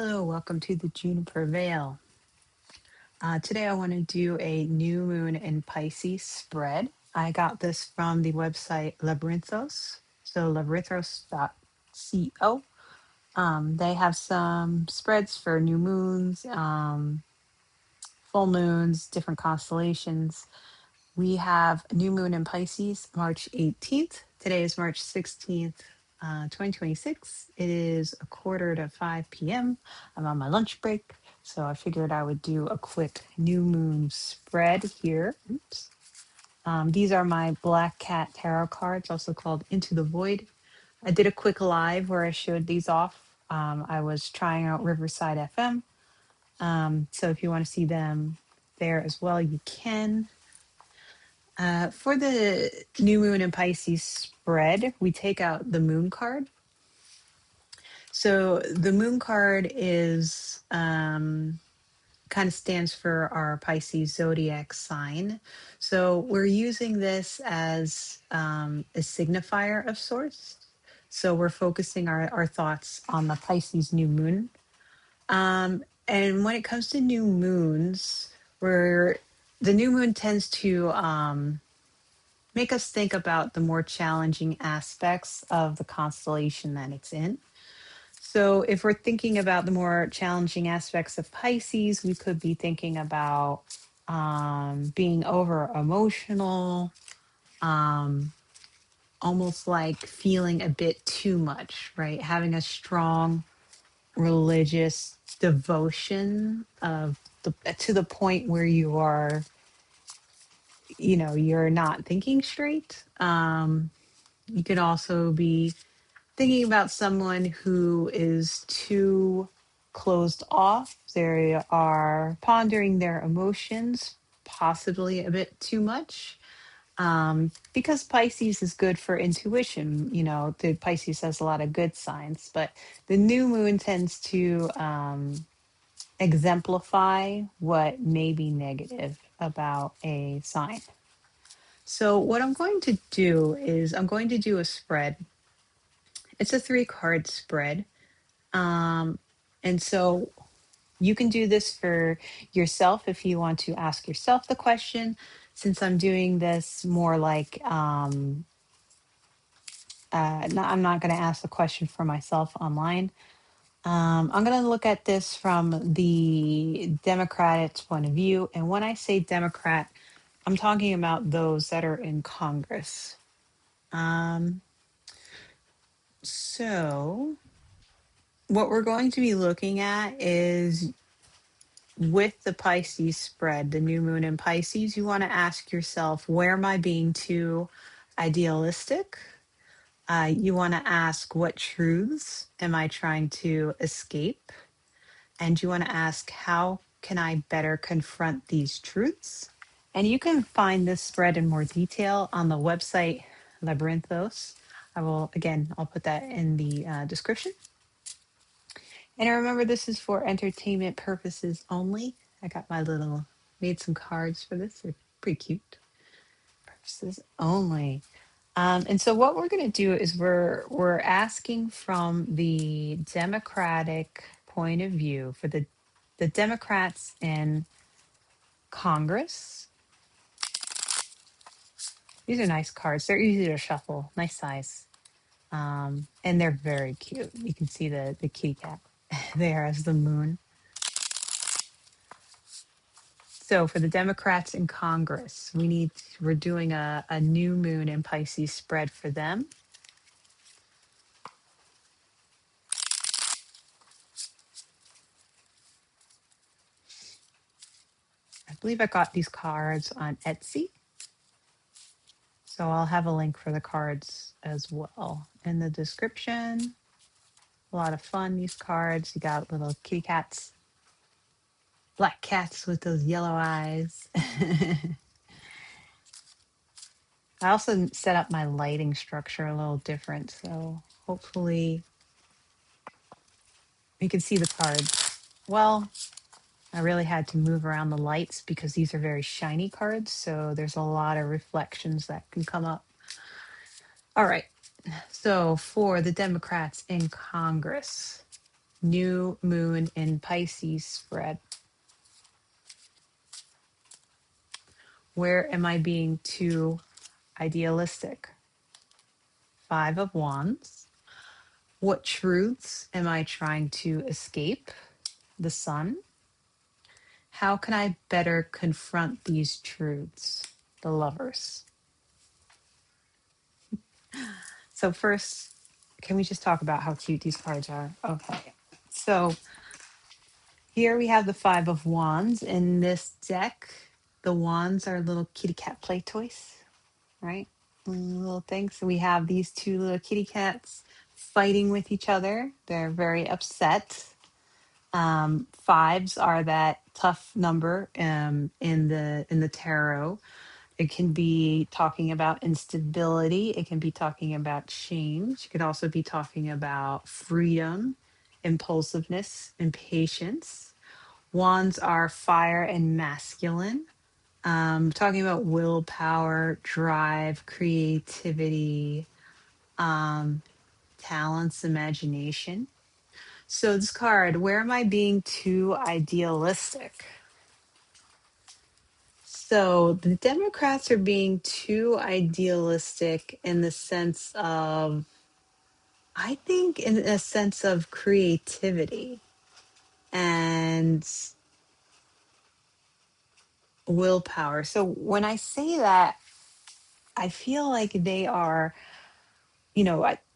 Hello, welcome to the Juniper Veil. Today I want to do a new moon in Pisces spread. I got this from the website Labyrinthos, so labyrinthos.co. They have some spreads for new moons, full moons, different constellations. We have a new moon in Pisces, March 18th. Today is March 16th, 2026. It is a quarter to 5 p.m. I'm on my lunch break, so I figured I would do a quick new moon spread here. Oops. These are my Black Cat Tarot cards, also called Into the Void. I did a quick live where I showed these off. I was trying out Riverside FM. So if you want to see them there as well, you can. For the new moon in Pisces spread, we take out the moon card. So the moon card is kind of stands for our Pisces zodiac sign. So we're using this as a signifier of sorts. So we're focusing our thoughts on the Pisces new moon. And when it comes to new moons, where the new moon tends to make us think about the more challenging aspects of the constellation that it's in. So, if we're thinking about the more challenging aspects of Pisces, we could be thinking about being over emotional, um, almost like feeling a bit too much, right? Having a strong religious devotion to the point where you're not thinking straight. You could also be thinking about someone who is too closed off. They are pondering their emotions, possibly a bit too much. Because Pisces is good for intuition. The Pisces has a lot of good signs, but the new moon tends to exemplify what may be negative about a sign. So, what I'm going to do is I'm going to do a spread. It's a 3 card spread. Um, and so you can do this for yourself if you want to ask yourself the question. Since I'm doing this more like, I'm not going to ask the question for myself online. I'm going to look at this from the Democratic point of view. And when I say Democrat, I'm talking about those that are in Congress. Um, so, what we're going to be looking at is with the Pisces spread, the new moon in Pisces, you want to ask yourself, where am I being too idealistic? You want to ask, what truths am I trying to escape? And you want to ask, how can I better confront these truths? And you can find this spread in more detail on the website Labyrinthos. I'll put that in the description. And I remember this is for entertainment purposes only. Made some cards for this. They're pretty cute. Purposes only. And so what we're going to do is we're asking from the Democratic point of view for the Democrats in Congress. These are nice cards. They're easy to shuffle. Nice size. And they're very cute. You can see the kitty cat there as the moon. So for the Democrats in Congress, we're doing a new moon in Pisces spread for them. I believe I got these cards on Etsy. So I'll have a link for the cards as well in the description. A lot of fun, these cards. You got little kitty cats, black cats with those yellow eyes. I also set up my lighting structure a little different. So hopefully you can see the cards. Well, I really had to move around the lights because these are very shiny cards. So there's a lot of reflections that can come up. All right. So for the Democrats in Congress, New moon in Pisces spread. Where am I being too idealistic? Five of Wands. What truths am I trying to escape? The Sun. How can I better confront these truths? The Lovers. So, first, can we just talk about how cute these cards are? Okay. So, here we have the Five of Wands. In this deck, the wands are little kitty cat play toys, right? Little things. So we have these two little kitty cats fighting with each other. They're very upset. Fives are that tough number in the tarot. It can be talking about instability. It can be talking about change. It could also be talking about freedom, impulsiveness, and patience. Wands are fire and masculine. Talking about willpower, drive, creativity, um, talents, imagination. So, this card, where am I being too idealistic? So, the Democrats are being too idealistic in the sense of, I think, in a sense of creativity and willpower. So, when I say that, I feel like they are, in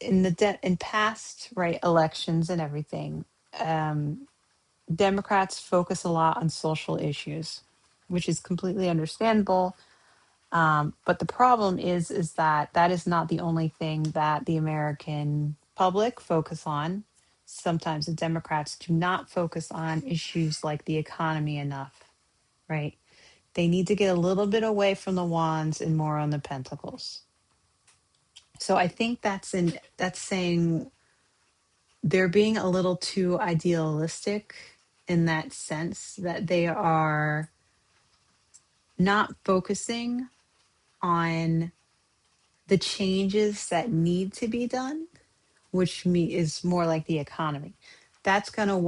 in past right elections and everything, um, Democrats focus a lot on social issues, which is completely understandable. But the problem is that that is not the only thing that the American public focus on. Sometimes the Democrats do not focus on issues like the economy enough, right? They need to get a little bit away from the wands and more on the pentacles. So I think that's saying they're being a little too idealistic in that sense that they are not focusing on the changes that need to be done, which is more like the economy. That's gonna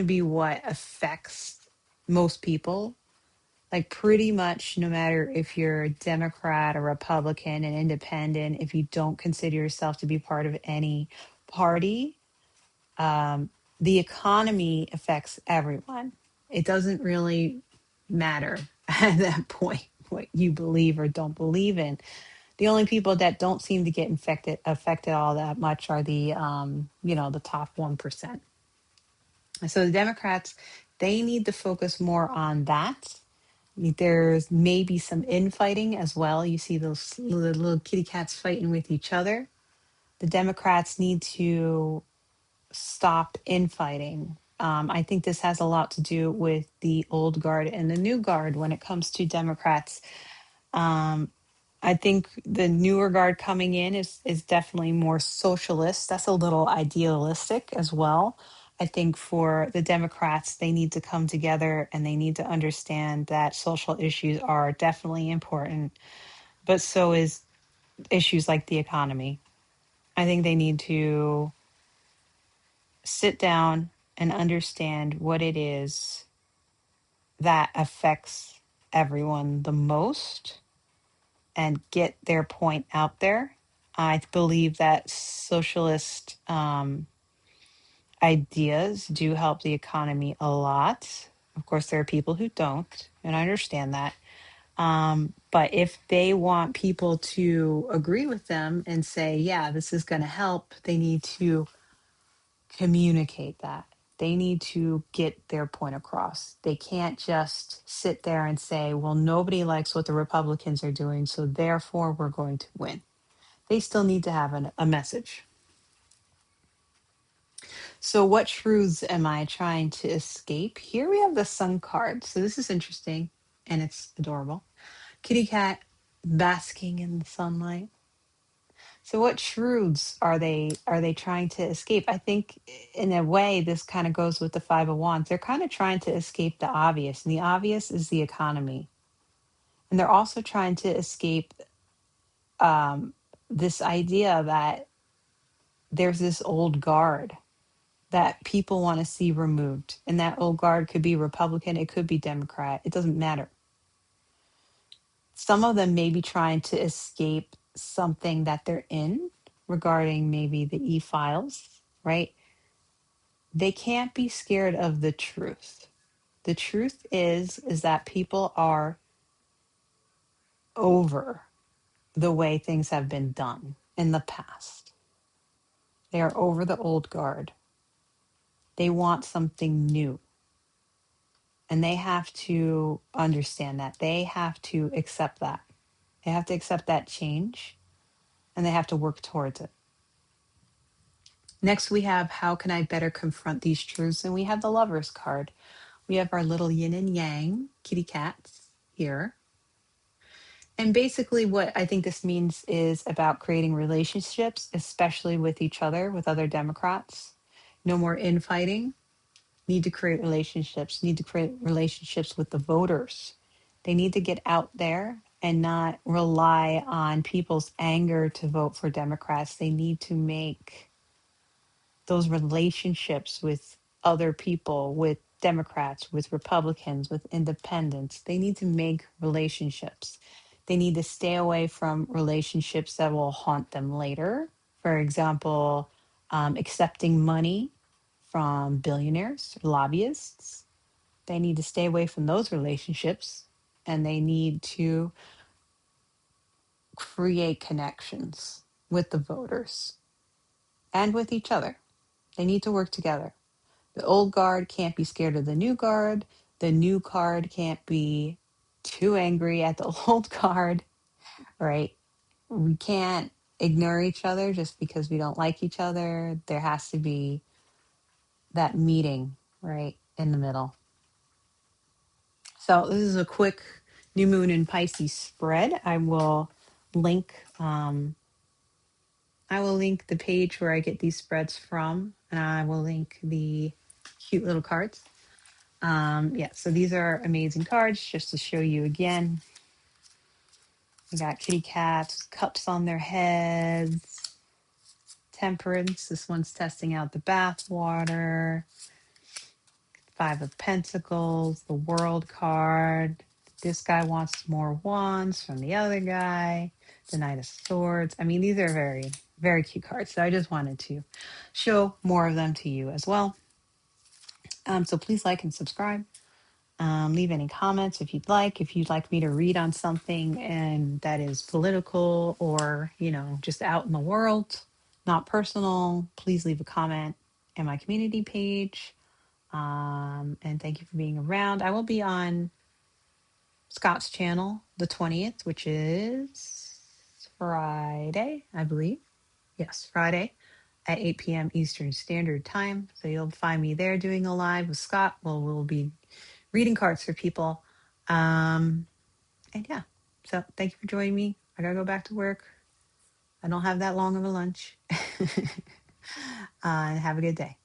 be what affects most people. Like pretty much no matter if you're a Democrat, a Republican, an independent, if you don't consider yourself to be part of any party, um, the economy affects everyone. It doesn't really matter at that point what you believe or don't believe in. The only people that don't seem to get affected all that much are the top 1%. So the Democrats, they need to focus more on that. There's maybe some infighting as well. You see those little kitty cats fighting with each other. The Democrats need to stop infighting. I think this has a lot to do with the old guard and the new guard when it comes to Democrats. Um, I think the newer guard coming in is definitely more socialist. That's a little idealistic as well. I think for the Democrats, they need to come together and they need to understand that social issues are definitely important, but so is issues like the economy. I think they need to sit down and understand what it is that affects everyone the most and get their point out there. I believe that socialist ideas do help the economy a lot. Of course, there are people who don't, and I understand that. But if they want people to agree with them and say, yeah, this is going to help, they need to communicate that. They need to get their point across. They can't just sit there and say, well, nobody likes what the Republicans are doing, so therefore we're going to win. They still need to have a message. So, what truths am I trying to escape? Here we have the Sun card. So, this is interesting and it's adorable. Kitty cat basking in the sunlight. So what truths are they trying to escape? I think in a way this kind of goes with the Five of Wands. They're kind of trying to escape the obvious, and the obvious is the economy. And they're also trying to escape um, this idea that there's this old guard. that people want to see removed. And that old guard could be Republican, it could be Democrat, it doesn't matter. Some of them may be trying to escape something that they're in regarding maybe the e-files, right? They can't be scared of the truth. The truth is that people are over the way things have been done in the past. They are over the old guard. They want something new. And they have to understand that. They have to accept that. They have to accept that change and they have to work towards it. Next, we have how can I better confront these truths? And we have the Lovers card. We have our little yin and yang kitty cats here. And basically, what I think this means is about creating relationships, especially with each other, with other Democrats. No more infighting. Need to create relationships, need to create relationships with the voters. They need to get out there and not rely on people's anger to vote for Democrats. They need to make those relationships with other people, with Democrats, with Republicans, with independents. They need to make relationships. They need to stay away from relationships that will haunt them later. For example, accepting money from billionaires, lobbyists. They need to stay away from those relationships and they need to create connections with the voters and with each other. They need to work together. The old guard can't be scared of the new guard. The new guard can't be too angry at the old guard, right? We can't ignore each other just because we don't like each other. There has to be that meeting, right, in the middle. So this is a quick new moon in Pisces spread. Link I will link the page where I get these spreads from, and I will link the cute little cards. Yeah, so these are amazing cards. Just to show you again, we got kitty cats, cups on their heads, temperance. This one's testing out the bath water. Five of Pentacles, the World card. This guy wants more wands from the other guy. The Knight of Swords. I mean, these are very, very cute cards. So I just wanted to show more of them to you as well. So please like and subscribe. Leave any comments if you'd like. If you'd like me to read on something and that is political or, just out in the world, not personal, please leave a comment in my community page. And thank you for being around. I will be on Scott's channel the 20th, which is Friday, I believe. Yes, Friday at 8 p.m. Eastern Standard Time. So you'll find me there doing a live with Scott. Well, we'll be reading cards for people. And yeah, so thank you for joining me. I gotta go back to work. I don't have that long of a lunch. And have a good day.